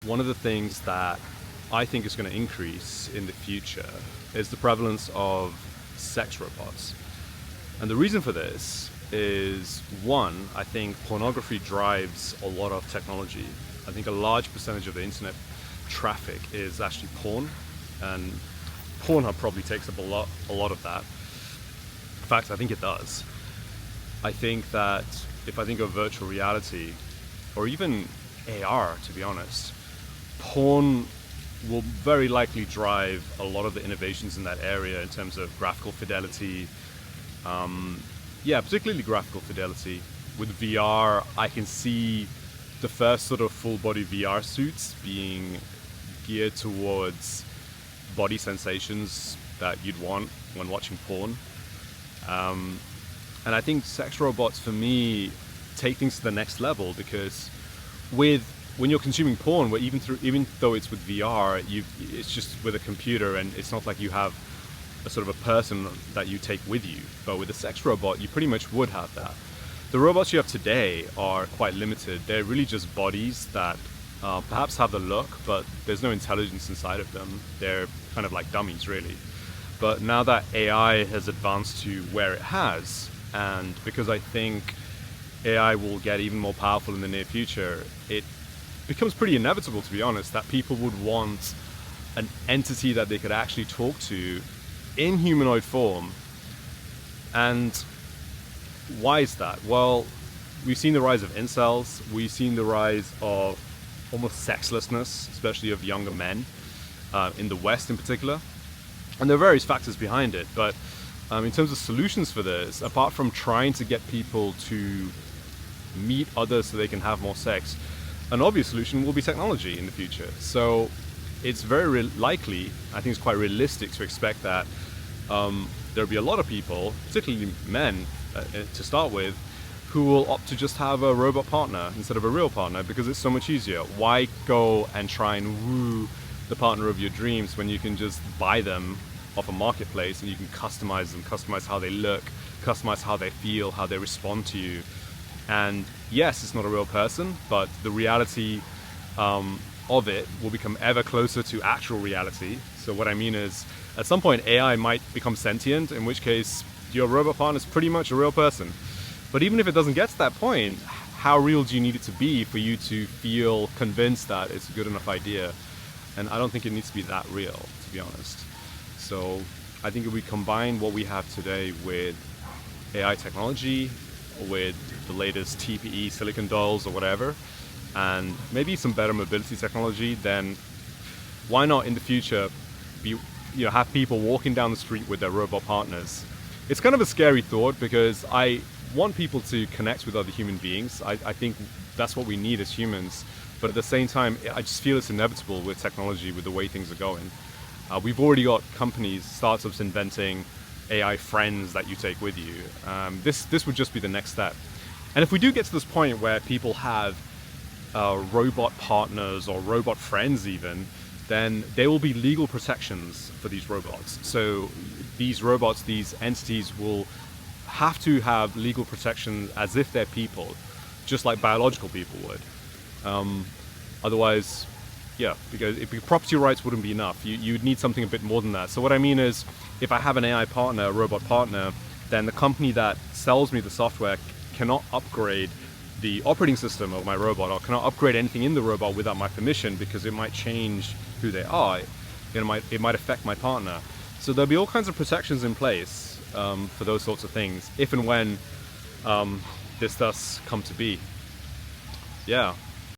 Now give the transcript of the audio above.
one of the things that I think is going to increase in the future is the prevalence of sex robots. And the reason for this is, one, I think pornography drives a lot of technology. I think a large percentage of the internet traffic is actually porn, and Pornhub probably takes up a lot of that. In fact, I think it does. I think that if I think of virtual reality, or even AR, to be honest, porn will very likely drive a lot of the innovations in that area in terms of graphical fidelity. Particularly graphical fidelity. With VR, I can see the first sort of full body VR suits being geared towards body sensations that you'd want when watching porn. And I think sex robots, for me, take things to the next level, because when you're consuming porn, where even though it's with VR, it's just with a computer, and it's not like you have a sort of a person that you take with you. But with a sex robot, you pretty much would have that. The robots you have today are quite limited. They're really just bodies that perhaps have the look, but there's no intelligence inside of them. They're kind of like dummies, really. But now that AI has advanced to where it has, and because I think AI will get even more powerful in the near future, it becomes pretty inevitable, to be honest, that people would want an entity that they could actually talk to in humanoid form. And why is that? Well, we've seen the rise of incels. We've seen the rise of almost sexlessness, especially of younger men, in the West in particular. And there are various factors behind it. But in terms of solutions for this, apart from trying to get people to meet others so they can have more sex, an obvious solution will be technology in the future. So it's very likely, I think it's quite realistic to expect that there'll be a lot of people, particularly men to start with, who will opt to just have a robot partner instead of a real partner, because it's so much easier. Why go and try and woo the partner of your dreams when you can just buy them off a marketplace, and you can customize them, customize how they look, customize how they feel, how they respond to you. And yes, it's not a real person, but the reality of it will become ever closer to actual reality. So what I mean is, at some point AI might become sentient, in which case your robot partner is pretty much a real person. But even if it doesn't get to that point, how real do you need it to be for you to feel convinced that it's a good enough idea? And I don't think it needs to be that real, to be honest. So I think if we combine what we have today with AI technology, with the latest TPE silicon dolls or whatever, and maybe some better mobility technology, then why not in the future have people walking down the street with their robot partners? It's kind of a scary thought, because I want people to connect with other human beings. I think that's what we need as humans. But at the same time, I just feel it's inevitable with technology, with the way things are going. We've already got companies, startups inventing AI friends that you take with you. This would just be the next step. And if we do get to this point where people have robot partners or robot friends even, then there will be legal protections for these robots. So these robots, these entities will have to have legal protection as if they're people, just like biological people would. Otherwise, because property rights wouldn't be enough. You'd need something a bit more than that. So what I mean is, if I have an AI partner, a robot partner, then the company that sells me the software cannot upgrade the operating system of my robot, or cannot upgrade anything in the robot without my permission, because it might change who they are. It might affect my partner. So there'll be all kinds of protections in place for those sorts of things, if and when this does come to be. Yeah.